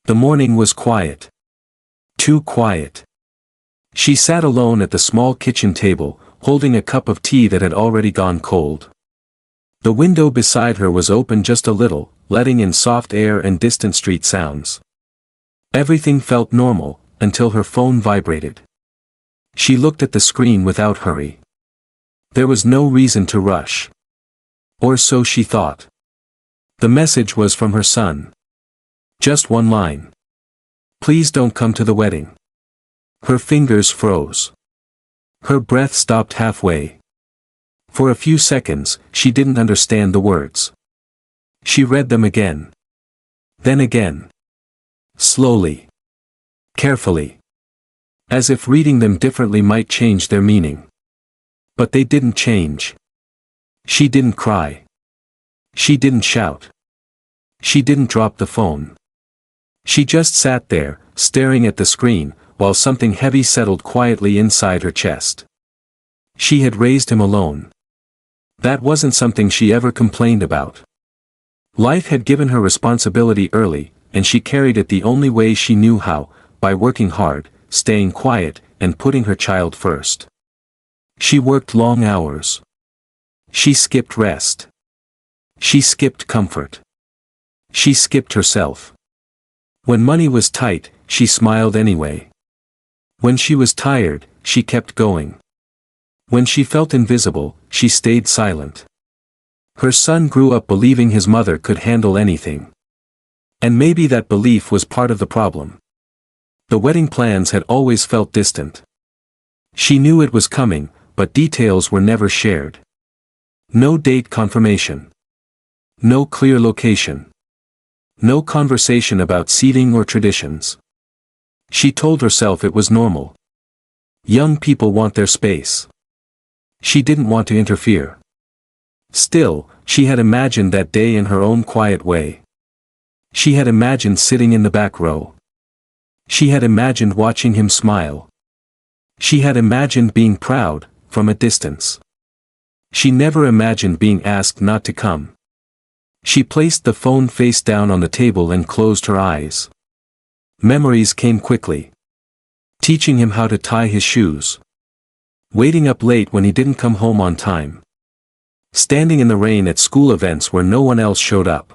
The morning was quiet. Too quiet. She sat alone at the small kitchen table, holding a cup of tea that had already gone cold. The window beside her was open just a little, letting in soft air and distant street sounds. Everything felt normal, until her phone vibrated. She looked at the screen without hurry. There was no reason to rush. Or so she thought. The message was from her son. Just one line. "Please don't come to the wedding." Her fingers froze. Her breath stopped halfway. For a few seconds, she didn't understand the words. She read them again. Then again. Slowly. Carefully. As if reading them differently might change their meaning. But they didn't change. She didn't cry. She didn't shout. She didn't drop the phone. She just sat there, staring at the screen, while something heavy settled quietly inside her chest. She had raised him alone. That wasn't something she ever complained about. Life had given her responsibility early, and she carried it the only way she knew how, by working hard, staying quiet, and putting her child first. She worked long hours. She skipped rest. She skipped comfort. She skipped herself. When money was tight, she smiled anyway. When she was tired, she kept going. When she felt invisible, she stayed silent. Her son grew up believing his mother could handle anything. And maybe that belief was part of the problem. The wedding plans had always felt distant. She knew it was coming, but details were never shared. No date confirmation. No clear location. No conversation about seating or traditions. She told herself it was normal. Young people want their space. She didn't want to interfere. Still, she had imagined that day in her own quiet way. She had imagined sitting in the back row. She had imagined watching him smile. She had imagined being proud, from a distance. She never imagined being asked not to come. She placed the phone face down on the table and closed her eyes. Memories came quickly. Teaching him how to tie his shoes. Waiting up late when he didn't come home on time. Standing in the rain at school events where no one else showed up.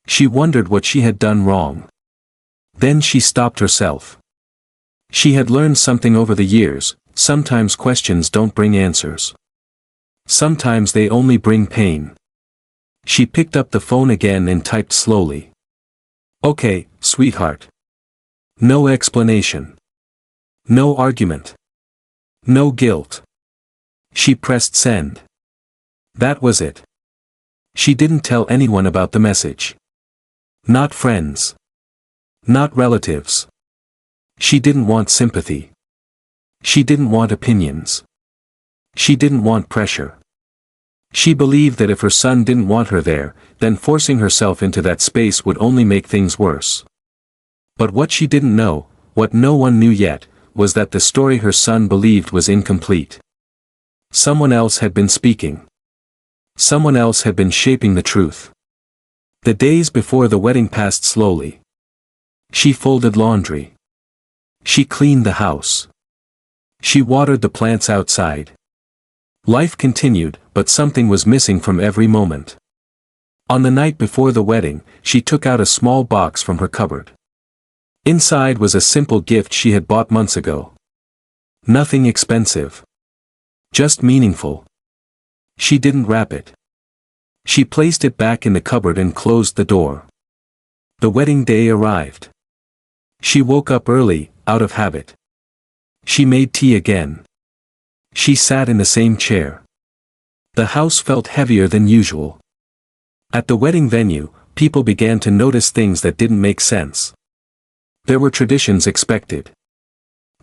She wondered what she had done wrong. Then she stopped herself. She had learned something over the years: sometimes questions don't bring answers. Sometimes they only bring pain. She picked up the phone again and typed slowly. "Okay, sweetheart." No explanation. No argument. No guilt. She pressed send. That was it. She didn't tell anyone about the message. Not friends. Not relatives. She didn't want sympathy. She didn't want opinions. She didn't want pressure. She believed that if her son didn't want her there, then forcing herself into that space would only make things worse. But what she didn't know, what no one knew yet, was that the story her son believed was incomplete. Someone else had been speaking. Someone else had been shaping the truth. The days before the wedding passed slowly. She folded laundry. She cleaned the house. She watered the plants outside. Life continued, but something was missing from every moment. On the night before the wedding, she took out a small box from her cupboard. Inside was a simple gift she had bought months ago. Nothing expensive. Just meaningful. She didn't wrap it. She placed it back in the cupboard and closed the door. The wedding day arrived. She woke up early, out of habit. She made tea again. She sat in the same chair. The house felt heavier than usual. At the wedding venue, people began to notice things that didn't make sense. There were traditions expected.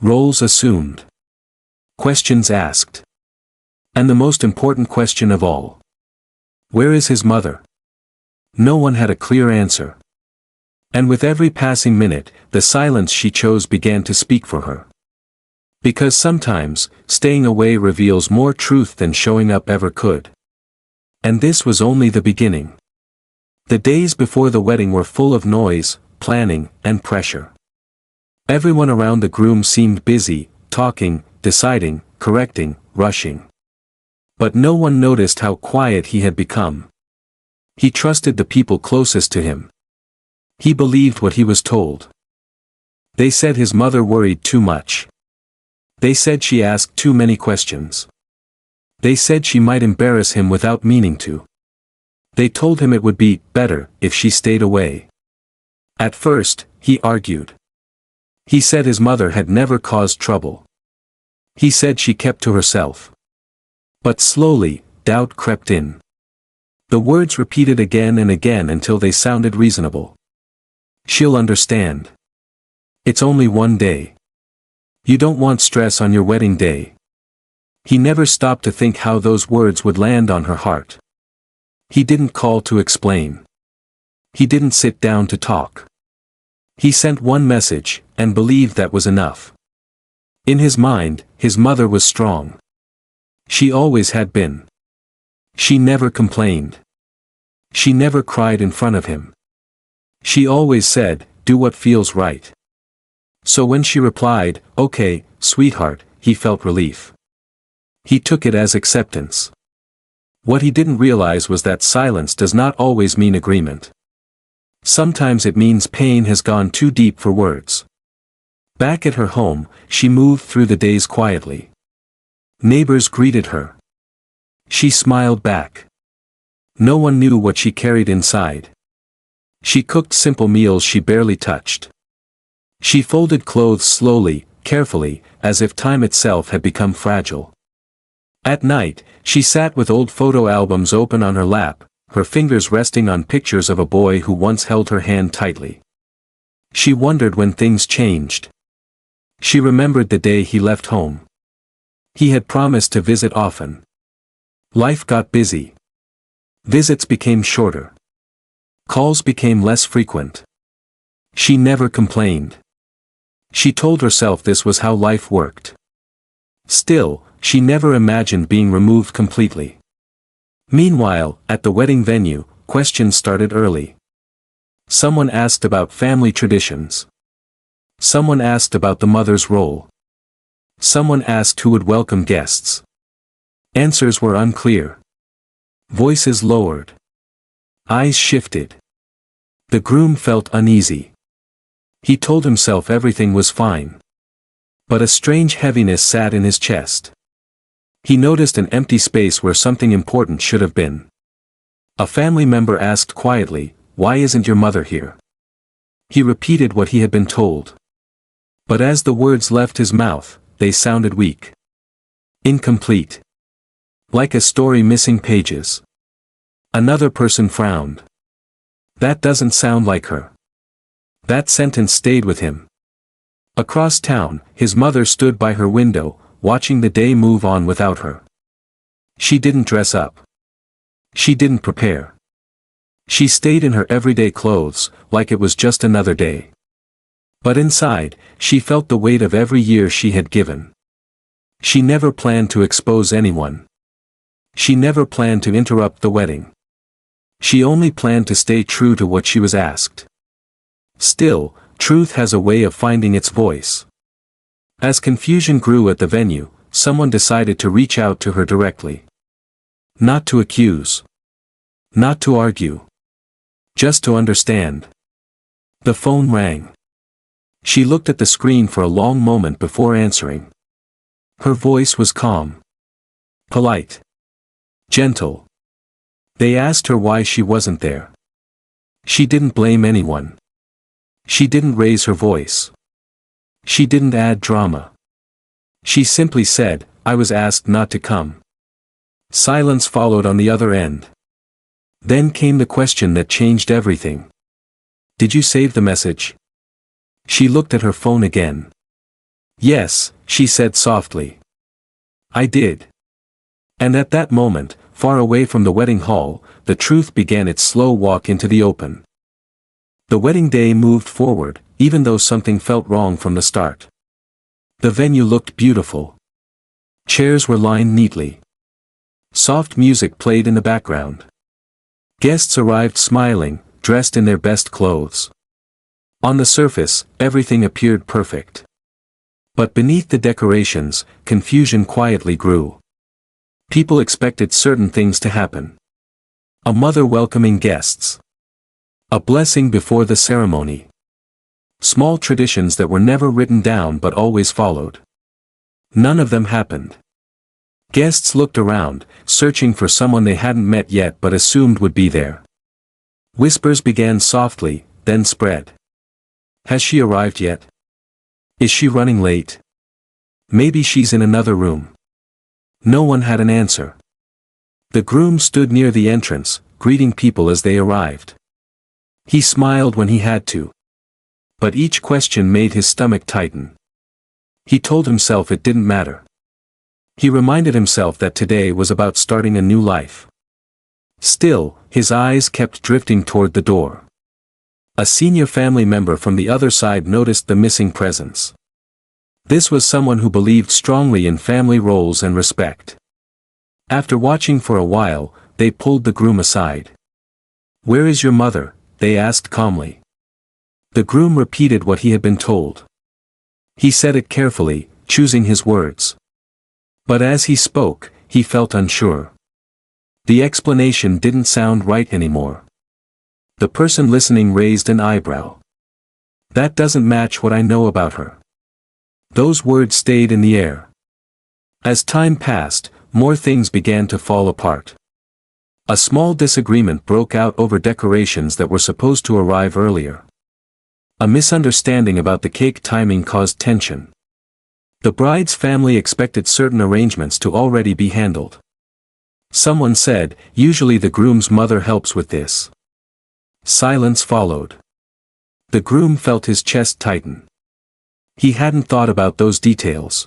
Roles assumed. Questions asked. And the most important question of all. Where is his mother? No one had a clear answer. And with every passing minute, the silence she chose began to speak for her. Because sometimes, staying away reveals more truth than showing up ever could. And this was only the beginning. The days before the wedding were full of noise, planning, and pressure. Everyone around the groom seemed busy, talking, deciding, correcting, rushing. But no one noticed how quiet he had become. He trusted the people closest to him. He believed what he was told. They said his mother worried too much. They said she asked too many questions. They said she might embarrass him without meaning to. They told him it would be better if she stayed away. At first, he argued. He said his mother had never caused trouble. He said she kept to herself. But slowly, doubt crept in. The words repeated again and again until they sounded reasonable. She'll understand. It's only one day. You don't want stress on your wedding day. He never stopped to think how those words would land on her heart. He didn't call to explain. He didn't sit down to talk. He sent one message, and believed that was enough. In his mind, his mother was strong. She always had been. She never complained. She never cried in front of him. She always said, "Do what feels right." So when she replied, "Okay, sweetheart," he felt relief. He took it as acceptance. What he didn't realize was that silence does not always mean agreement. Sometimes it means pain has gone too deep for words. Back at her home, she moved through the days quietly. Neighbors greeted her. She smiled back. No one knew what she carried inside. She cooked simple meals she barely touched. She folded clothes slowly, carefully, as if time itself had become fragile. At night, she sat with old photo albums open on her lap, her fingers resting on pictures of a boy who once held her hand tightly. She wondered when things changed. She remembered the day he left home. He had promised to visit often. Life got busy. Visits became shorter. Calls became less frequent. She never complained. She told herself this was how life worked. Still, she never imagined being removed completely. Meanwhile, at the wedding venue, questions started early. Someone asked about family traditions. Someone asked about the mother's role. Someone asked who would welcome guests. Answers were unclear. Voices lowered. Eyes shifted. The groom felt uneasy. He told himself everything was fine. But a strange heaviness sat in his chest. He noticed an empty space where something important should have been. A family member asked quietly, "Why isn't your mother here?" He repeated what he had been told. But as the words left his mouth, they sounded weak. Incomplete. Like a story missing pages. Another person frowned. That doesn't sound like her. That sentence stayed with him. Across town, his mother stood by her window, watching the day move on without her. She didn't dress up. She didn't prepare. She stayed in her everyday clothes, like it was just another day. But inside, she felt the weight of every year she had given. She never planned to expose anyone. She never planned to interrupt the wedding. She only planned to stay true to what she was asked. Still, truth has a way of finding its voice. As confusion grew at the venue, someone decided to reach out to her directly. Not to accuse. Not to argue. Just to understand. The phone rang. She looked at the screen for a long moment before answering. Her voice was calm. Polite. Gentle. They asked her why she wasn't there. She didn't blame anyone. She didn't raise her voice. She didn't add drama. She simply said, "I was asked not to come." Silence followed on the other end. Then came the question that changed everything. "Did you save the message?" She looked at her phone again. "Yes," she said softly. "I did." And at that moment, far away from the wedding hall, the truth began its slow walk into the open. The wedding day moved forward, even though something felt wrong from the start. The venue looked beautiful. Chairs were lined neatly. Soft music played in the background. Guests arrived smiling, dressed in their best clothes. On the surface, everything appeared perfect. But beneath the decorations, confusion quietly grew. People expected certain things to happen. A mother welcoming guests. A blessing before the ceremony. Small traditions that were never written down but always followed. None of them happened. Guests looked around, searching for someone they hadn't met yet but assumed would be there. Whispers began softly, then spread. Has she arrived yet? Is she running late? Maybe she's in another room. No one had an answer. The groom stood near the entrance, greeting people as they arrived. He smiled when he had to. But each question made his stomach tighten. He told himself it didn't matter. He reminded himself that today was about starting a new life. Still, his eyes kept drifting toward the door. A senior family member from the other side noticed the missing presence. This was someone who believed strongly in family roles and respect. After watching for a while, they pulled the groom aside. "Where is your mother?" they asked calmly. The groom repeated what he had been told. He said it carefully, choosing his words. But as he spoke, he felt unsure. The explanation didn't sound right anymore. The person listening raised an eyebrow. "That doesn't match what I know about her." Those words stayed in the air. As time passed, more things began to fall apart. A small disagreement broke out over decorations that were supposed to arrive earlier. A misunderstanding about the cake timing caused tension. The bride's family expected certain arrangements to already be handled. Someone said, "Usually the groom's mother helps with this." Silence followed. The groom felt his chest tighten. He hadn't thought about those details.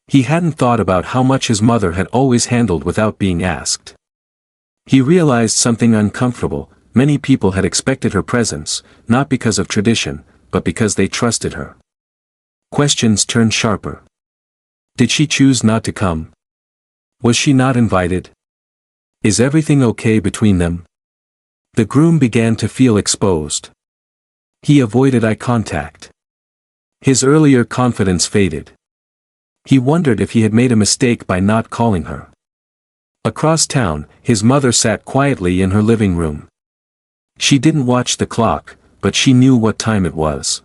He hadn't thought about how much his mother had always handled without being asked. He realized something uncomfortable. Many people had expected her presence, not because of tradition, but because they trusted her. Questions turned sharper. Did she choose not to come? Was she not invited? Is everything okay between them? The groom began to feel exposed. He avoided eye contact. His earlier confidence faded. He wondered if he had made a mistake by not calling her. Across town, his mother sat quietly in her living room. She didn't watch the clock, but she knew what time it was.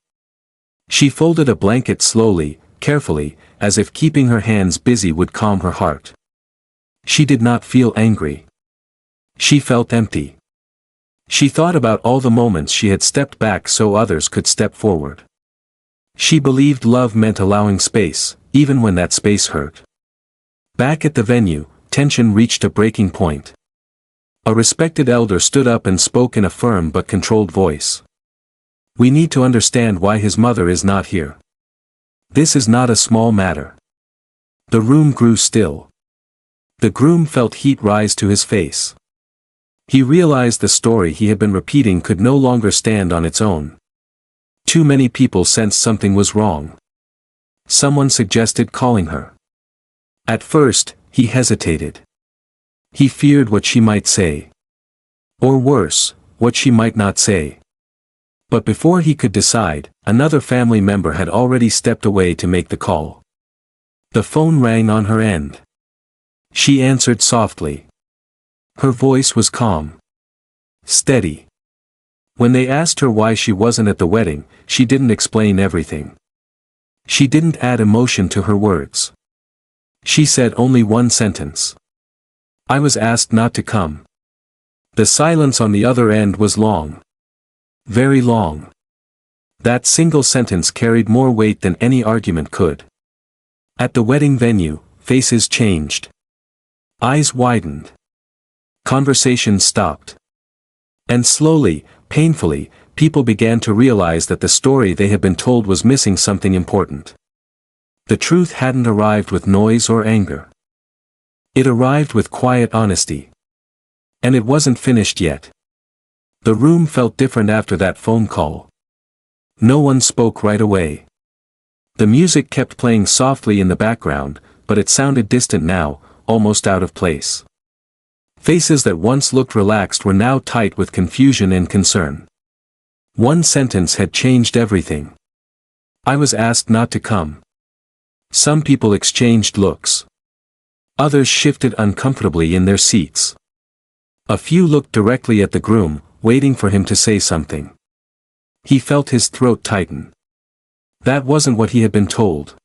She folded a blanket slowly, carefully, as if keeping her hands busy would calm her heart. She did not feel angry. She felt empty. She thought about all the moments she had stepped back so others could step forward. She believed love meant allowing space, even when that space hurt. Back at the venue, tension reached a breaking point. A respected elder stood up and spoke in a firm but controlled voice. "We need to understand why his mother is not here. This is not a small matter." The room grew still. The groom felt heat rise to his face. He realized the story he had been repeating could no longer stand on its own. Too many people sensed something was wrong. Someone suggested calling her. At first, he hesitated. He feared what she might say. Or worse, what she might not say. But before he could decide, another family member had already stepped away to make the call. The phone rang on her end. She answered softly. Her voice was calm. Steady. When they asked her why she wasn't at the wedding, she didn't explain everything. She didn't add emotion to her words. She said only one sentence. "I was asked not to come." The silence on the other end was long. Very long. That single sentence carried more weight than any argument could. At the wedding venue, faces changed. Eyes widened. Conversation stopped. And slowly, painfully, people began to realize that the story they had been told was missing something important. The truth hadn't arrived with noise or anger. It arrived with quiet honesty. And it wasn't finished yet. The room felt different after that phone call. No one spoke right away. The music kept playing softly in the background, but it sounded distant now, almost out of place. Faces that once looked relaxed were now tight with confusion and concern. One sentence had changed everything. I was asked not to come. Some people exchanged looks. Others shifted uncomfortably in their seats. A few looked directly at the groom, waiting for him to say something. He felt his throat tighten. That wasn't what he had been told.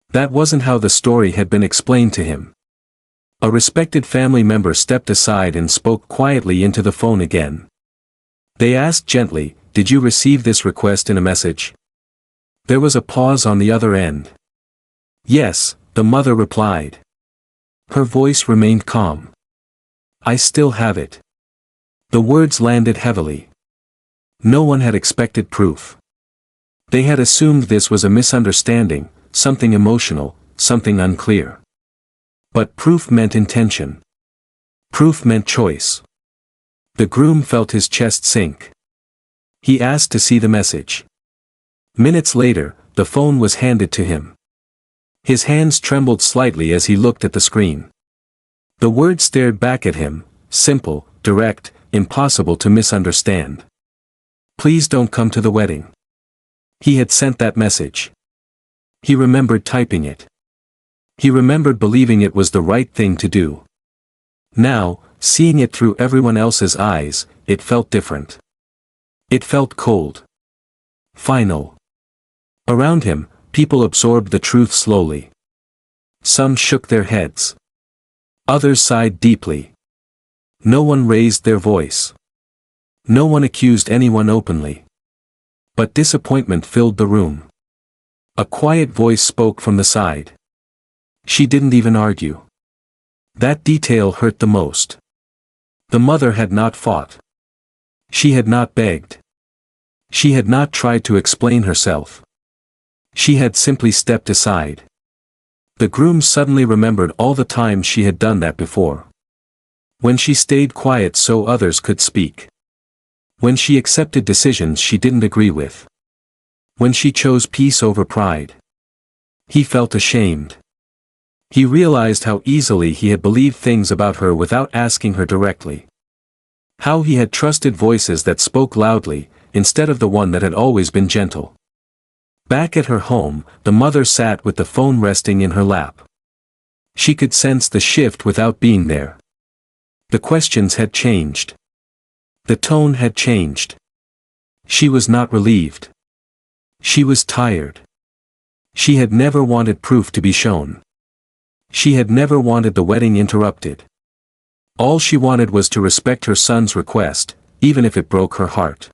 That wasn't how the story had been explained to him. A respected family member stepped aside and spoke quietly into the phone again. They asked gently, "Did you receive this request in a message?" There was a pause on the other end. "Yes," the mother replied. Her voice remained calm. "I still have it." The words landed heavily. No one had expected proof. They had assumed this was a misunderstanding, something emotional, something unclear. But proof meant intention. Proof meant choice. The groom felt his chest sink. He asked to see the message. Minutes later, the phone was handed to him. His hands trembled slightly as he looked at the screen. The words stared back at him, simple, direct, impossible to misunderstand. "Please don't come to the wedding." He had sent that message. He remembered typing it. He remembered believing it was the right thing to do. Now, seeing it through everyone else's eyes, it felt different. It felt cold. Final. Around him, people absorbed the truth slowly. Some shook their heads. Others sighed deeply. No one raised their voice. No one accused anyone openly. But disappointment filled the room. A quiet voice spoke from the side. She didn't even argue. That detail hurt the most. The mother had not fought. She had not begged. She had not tried to explain herself. She had simply stepped aside. The groom suddenly remembered all the times she had done that before. When she stayed quiet so others could speak. When she accepted decisions she didn't agree with. When she chose peace over pride. He felt ashamed. He realized how easily he had believed things about her without asking her directly. How he had trusted voices that spoke loudly, instead of the one that had always been gentle. Back at her home, the mother sat with the phone resting in her lap. She could sense the shift without being there. The questions had changed. The tone had changed. She was not relieved. She was tired. She had never wanted proof to be shown. She had never wanted the wedding interrupted. All she wanted was to respect her son's request, even if it broke her heart.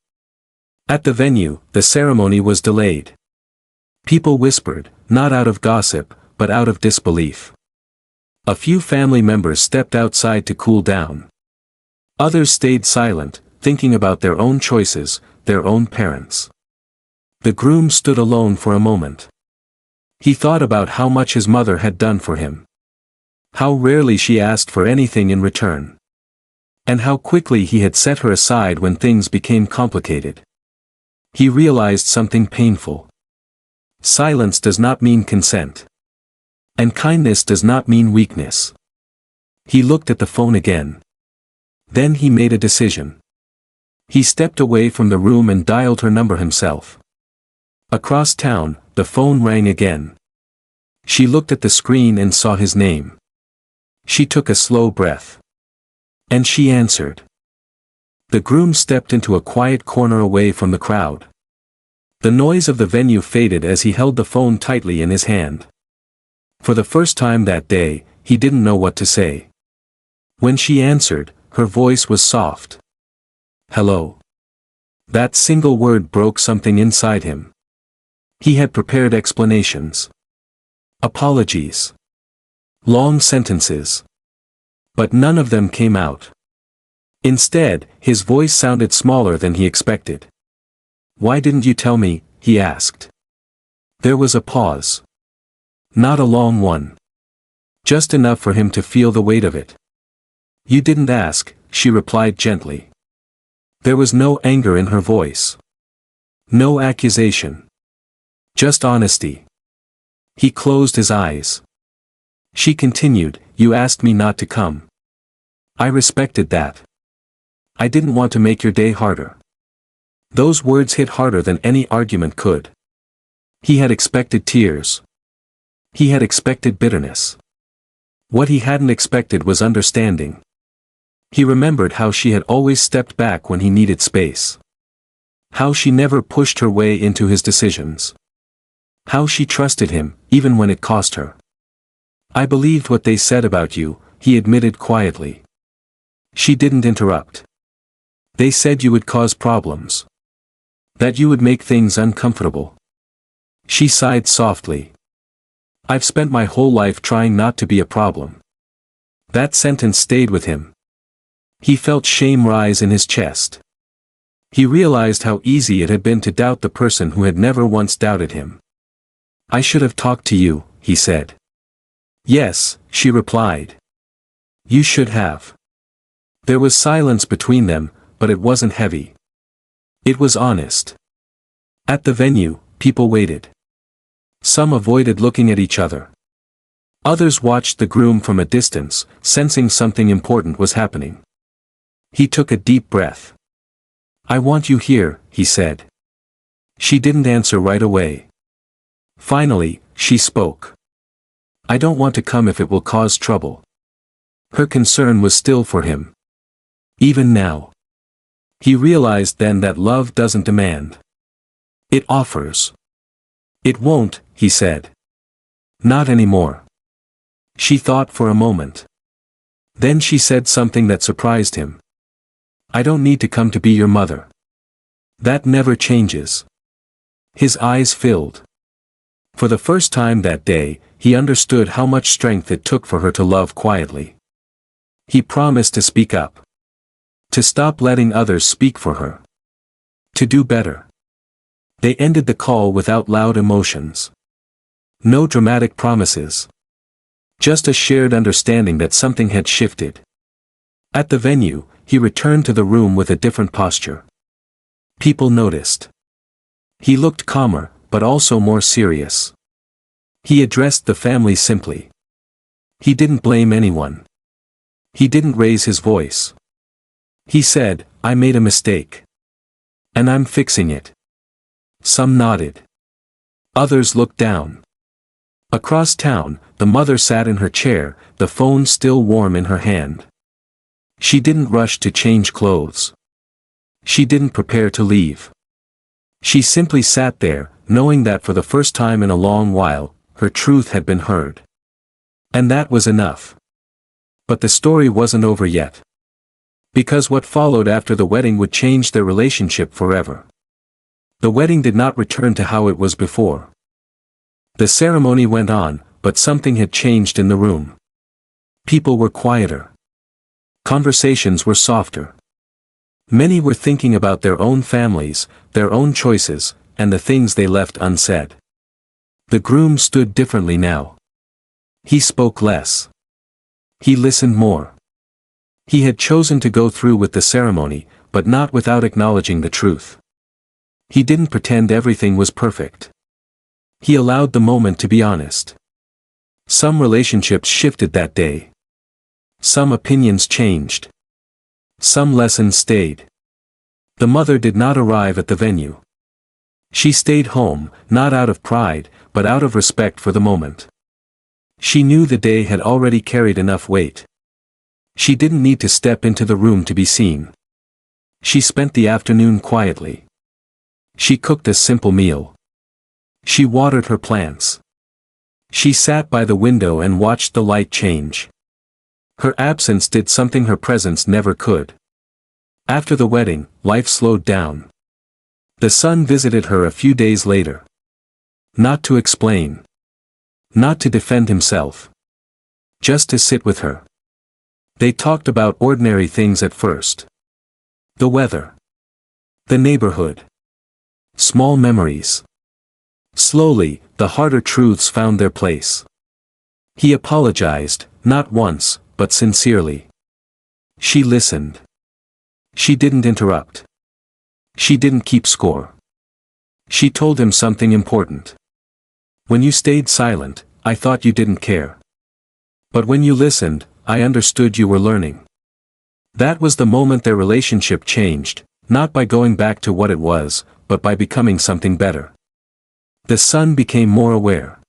At the venue, the ceremony was delayed. People whispered, not out of gossip, but out of disbelief. A few family members stepped outside to cool down. Others stayed silent, thinking about their own choices, their own parents. The groom stood alone for a moment. He thought about how much his mother had done for him. How rarely she asked for anything in return. And how quickly he had set her aside when things became complicated. He realized something painful. Silence does not mean consent. And kindness does not mean weakness. He looked at the phone again. Then he made a decision. He stepped away from the room and dialed her number himself. Across town, the phone rang again. She looked at the screen and saw his name. She took a slow breath. And she answered. The groom stepped into a quiet corner away from the crowd. The noise of the venue faded as he held the phone tightly in his hand. For the first time that day, he didn't know what to say. When she answered, her voice was soft. "Hello." That single word broke something inside him. He had prepared explanations. Apologies. Long sentences. But none of them came out. Instead, his voice sounded smaller than he expected. "Why didn't you tell me?" he asked. There was a pause. Not a long one. Just enough for him to feel the weight of it. "You didn't ask," she replied gently. There was no anger in her voice. No accusation. Just honesty. He closed his eyes. She continued, "You asked me not to come. I respected that. I didn't want to make your day harder. Those words hit harder than any argument could. He had expected tears. He had expected bitterness. What he hadn't expected was understanding. He remembered how she had always stepped back when he needed space. How she never pushed her way into his decisions. How she trusted him, even when it cost her. "I believed what they said about you," he admitted quietly. She didn't interrupt. "They said you would cause problems. That you would make things uncomfortable." She sighed softly. "I've spent my whole life trying not to be a problem." That sentence stayed with him. He felt shame rise in his chest. He realized how easy it had been to doubt the person who had never once doubted him. "I should have talked to you," he said. "Yes," she replied. "You should have." There was silence between them, but it wasn't heavy. It was honest. At the venue, people waited. Some avoided looking at each other. Others watched the groom from a distance, sensing something important was happening. He took a deep breath. "I want you here," he said. She didn't answer right away. Finally, she spoke. "I don't want to come if it will cause trouble." Her concern was still for him. Even now. He realized then that love doesn't demand. It offers. "It won't," he said. "Not anymore." She thought for a moment. Then she said something that surprised him. "I don't need to come to be your mother. That never changes." His eyes filled. For the first time that day, he understood how much strength it took for her to love quietly. He promised to speak up. To stop letting others speak for her. To do better. They ended the call without loud emotions. No dramatic promises. Just a shared understanding that something had shifted. At the venue, he returned to the room with a different posture. People noticed. He looked calmer, but also more serious. He addressed the family simply. He didn't blame anyone. He didn't raise his voice. He said, "I made a mistake. And I'm fixing it." Some nodded. Others looked down. Across town, the mother sat in her chair, the phone still warm in her hand. She didn't rush to change clothes. She didn't prepare to leave. She simply sat there, knowing that for the first time in a long while, her truth had been heard. And that was enough. But the story wasn't over yet. Because what followed after the wedding would change their relationship forever. The wedding did not return to how it was before. The ceremony went on, but something had changed in the room. People were quieter. Conversations were softer. Many were thinking about their own families, their own choices, and the things they left unsaid. The groom stood differently now. He spoke less. He listened more. He had chosen to go through with the ceremony, but not without acknowledging the truth. He didn't pretend everything was perfect. He allowed the moment to be honest. Some relationships shifted that day. Some opinions changed. Some lessons stayed. The mother did not arrive at the venue. She stayed home, not out of pride, but out of respect for the moment. She knew the day had already carried enough weight. She didn't need to step into the room to be seen. She spent the afternoon quietly. She cooked a simple meal. She watered her plants. She sat by the window and watched the light change. Her absence did something her presence never could. After the wedding, life slowed down. The son visited her a few days later. Not to explain. Not to defend himself. Just to sit with her. They talked about ordinary things at first. The weather. The neighborhood. Small memories. Slowly, the harder truths found their place. He apologized, not once, but sincerely. She listened. She didn't interrupt. She didn't keep score. She told him something important. "When you stayed silent, I thought you didn't care. But when you listened, I understood you were learning." That was the moment their relationship changed, Not by going back to what it was, but by becoming something better. The son became more aware.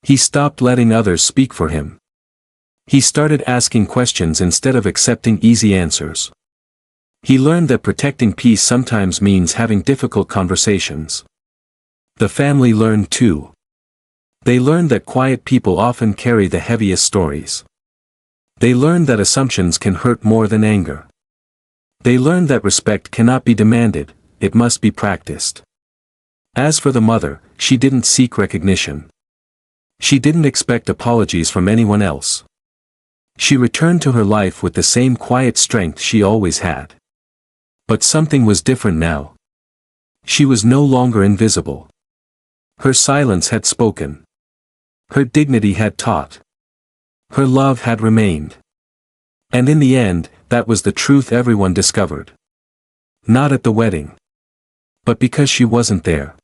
He stopped letting others speak for him. He started asking questions instead of accepting easy answers. He learned that protecting peace sometimes means having difficult conversations. The family learned too. They learned that quiet people often carry the heaviest stories. They learned that assumptions can hurt more than anger. They learned that respect cannot be demanded, it must be practiced. As for the mother, she didn't seek recognition. She didn't expect apologies from anyone else. She returned to her life with the same quiet strength she always had. But something was different now. She was no longer invisible. Her silence had spoken. Her dignity had taught. Her love had remained. And in the end, that was the truth everyone discovered. Not at the wedding. But because she wasn't there.